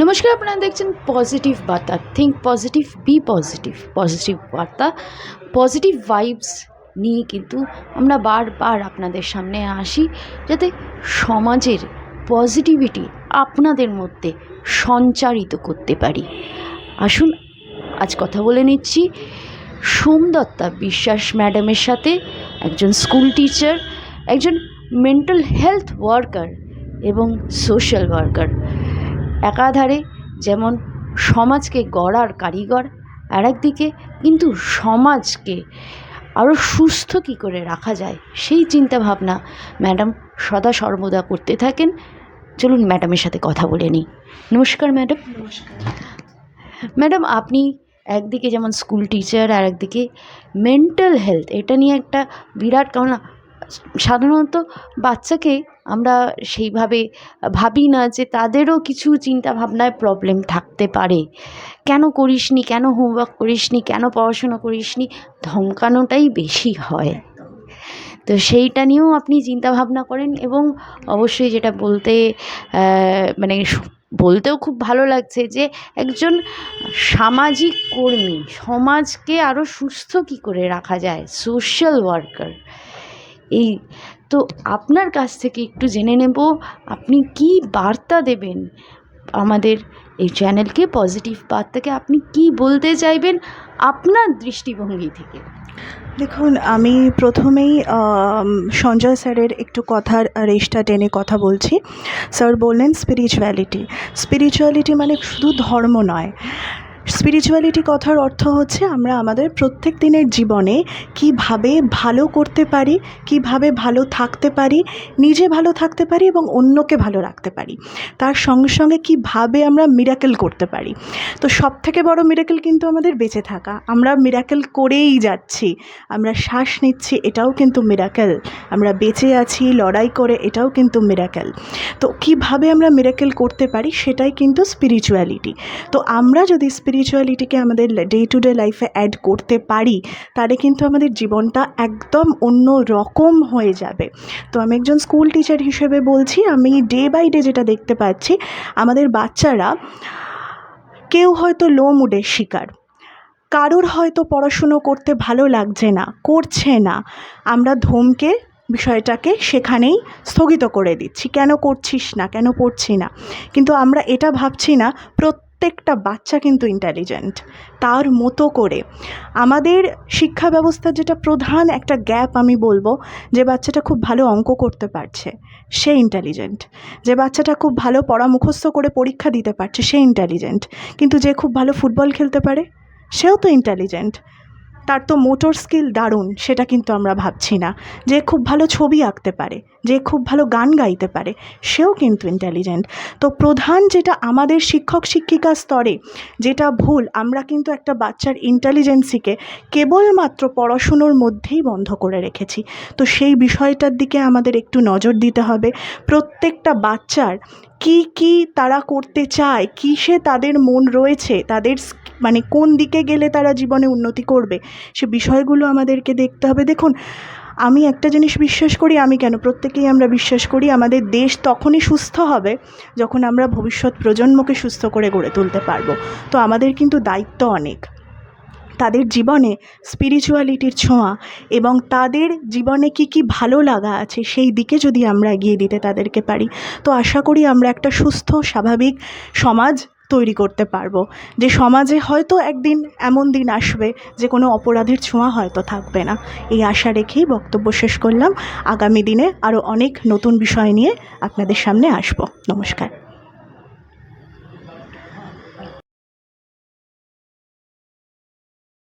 নমস্কার, আপনারা দেখছেন পজিটিভ বার্তা। Think positive, be positive. Positive বার্তা, পজিটিভ ভাইবস নিয়ে কিন্তু আমরা বারবার আপনাদের সামনে আসি, যাতে সমাজের পজিটিভিটি আপনাদের মধ্যে সঞ্চারিত করতে পারি। আসুন আজ কথা বলে নিচ্ছি সোমদত্তা বিশ্বাস ম্যাডামের সাথে, একজন স্কুল টিচার, একজন মেন্টাল হেলথ ওয়ার্কার এবং সোশ্যাল ওয়ার্কার। একাধারে যেমন সমাজকে গড়ার কারিগর, আর একদিকে কিন্তু সমাজকে আরও সুস্থ কী করে রাখা যায় সেই চিন্তাভাবনা ম্যাডাম সদা সর্বদা করতে থাকেন। চলুন ম্যাডামের সাথে কথা বলে নিই। নমস্কার ম্যাডাম। নমস্কার। ম্যাডাম, আপনি একদিকে যেমন স্কুল টিচার, আর একদিকে মেন্টাল হেলথ, এটা নিয়ে একটা বিরাট, কারণ সাধারণত বাচ্চাকে আমরা সেইভাবে ভাবি না যে তাদেরও কিছু চিন্তা ভাবনায় প্রবলেম থাকতে পারে। কেন করিসনি, কেন হোমওয়ার্ক করিসনি, কেন পড়াশোনা করিসনি, ধমকানোটাই বেশি হয়। তো সেইটা নিয়েও আপনি চিন্তা ভাবনা করেন, এবং অবশ্যই যেটা বলতে মানে বলতেও খুব ভালো লাগছে যে একজন সামাজিক কর্মী, সমাজকে আরও সুস্থ কী করে রাখা যায়, সোশ্যাল ওয়ার্কার। এই তো আপনার কাছ থেকে একটু জেনে নেব, আপনি কি বার্তা দেবেন আমাদের এই চ্যানেলকে, পজিটিভ বার্তাকে আপনি কি বলতে চাইবেন আপনার দৃষ্টিভঙ্গি থেকে? দেখুন, আমি প্রথমেই সঞ্জয় স্যারের একটু কথার রেশটা টেনে কথা বলছি। স্যার বললেন স্পিরিচুয়ালিটি মানে শুধু ধর্ম নয়। স্পিরিচুয়ালিটি কথার অর্থ হচ্ছে আমরা আমাদের প্রত্যেক দিনের জীবনে কিভাবে ভালো করতে পারি, কিভাবে ভালো থাকতে পারি, নিজে ভালো থাকতে পারি এবং অন্যকে ভালো রাখতে পারি, তার সঙ্গে সঙ্গে কিভাবে আমরা মিরাকেল করতে পারি। তো সবথেকে বড় মিরাকেল কিন্তু আমাদের বেঁচে থাকা। আমরা মিরাকেল করেই যাচ্ছি, আমরা শ্বাস নিচ্ছি, এটাও কিন্তু মিরাকেল। আমরা বেঁচে আছি লড়াই করে, এটাও কিন্তু মিরাকেল। তো কিভাবে আমরা মিরাকেল করতে পারি সেটাই কিন্তু স্পিরিচুয়ালিটি। তো আমরা যদি স্পিরিচুয়ালিটিকে আমাদের ডে টু ডে লাইফে অ্যাড করতে পারি, তাহলে কিন্তু আমাদের জীবনটা একদম অন্য রকম হয়ে যাবে। তো আমি একজন স্কুল টিচার হিসেবে বলছি, আমি ডে বাই ডে যেটা দেখতে পাচ্ছি, আমাদের বাচ্চারা কেউ হয়তো লো মুডের শিকার, কারোর হয়তো পড়াশুনো করতে ভালো লাগছে না, করছে না, আমরা ধমকে বিষয়টাকে সেখানেই স্থগিত করে দিচ্ছি, কেন করছিস না, কেন পড়ছি না। কিন্তু আমরা এটা ভাবছি না প্রত্যেকটা বাচ্চা কিন্তু ইন্টেলিজেন্ট তার মতো করে। আমাদের শিক্ষা ব্যবস্থার যেটা প্রধান একটা গ্যাপ আমি বলবো, যে বাচ্চাটা খুব ভালো অঙ্ক করতে পারছে সে ইন্টেলিজেন্ট, যে বাচ্চাটা খুব ভালো পড়া মুখস্থ করে পরীক্ষা দিতে পারছে সে ইন্টেলিজেন্ট, কিন্তু যে খুব ভালো ফুটবল খেলতে পারে সেও তো ইন্টেলিজেন্ট, তার তো মোটর স্কিল দারুণ, সেটা কিন্তু আমরা ভাবছি না। যে খুব ভালো ছবি আঁকতে পারে, যে খুব ভালো গান গাইতে পারে, সেও কিন্তু ইন্টেলিজেন্ট। তো প্রধান যেটা আমাদের শিক্ষক শিক্ষিকা স্তরে যেটা ভুল, আমরা কিন্তু একটা বাচ্চার ইন্টেলিজেন্সিকে কেবলমাত্র পড়াশুনোর মধ্যেই বন্ধ করে রেখেছি। তো সেই বিষয়টার দিকে আমাদের একটু নজর দিতে হবে। প্রত্যেকটা বাচ্চার কি তারা করতে চায়, কিসে তাদের মন রয়েছে, তাদের মানে কোন দিকে গেলে তারা জীবনে উন্নতি করবে, সে বিষয়গুলো আমাদেরকে দেখতে হবে। দেখুন, আমি একটা জিনিস বিশ্বাস করি, আমি কেন, প্রত্যেকেই আমরা বিশ্বাস করি, আমাদের দেশ তখনই সুস্থ হবে যখন আমরা ভবিষ্যৎ প্রজন্মকে সুস্থ করে গড়ে তুলতে পারবো। তো আমাদের কিন্তু দায়িত্ব অনেক, তাদের জীবনে স্পিরিচুয়ালিটির ছোঁয়া এবং তাদের জীবনে কি ভালো লাগা আছে সেই দিকে যদি আমরা এগিয়ে দিতে তাদেরকে পারি, তো আশা করি আমরা একটা সুস্থ স্বাভাবিক সমাজ তৈরি করতে পারবো। যে সমাজে হয়তো একদিন এমন দিন আসবে যে কোনো অপরাধের ছোঁয়া হয়তো থাকবে না। এই আশা রেখেই বক্তব্য শেষ করলাম। আগামী দিনে আরও অনেক নতুন বিষয় নিয়ে আপনাদের সামনে আসবো। নমস্কার।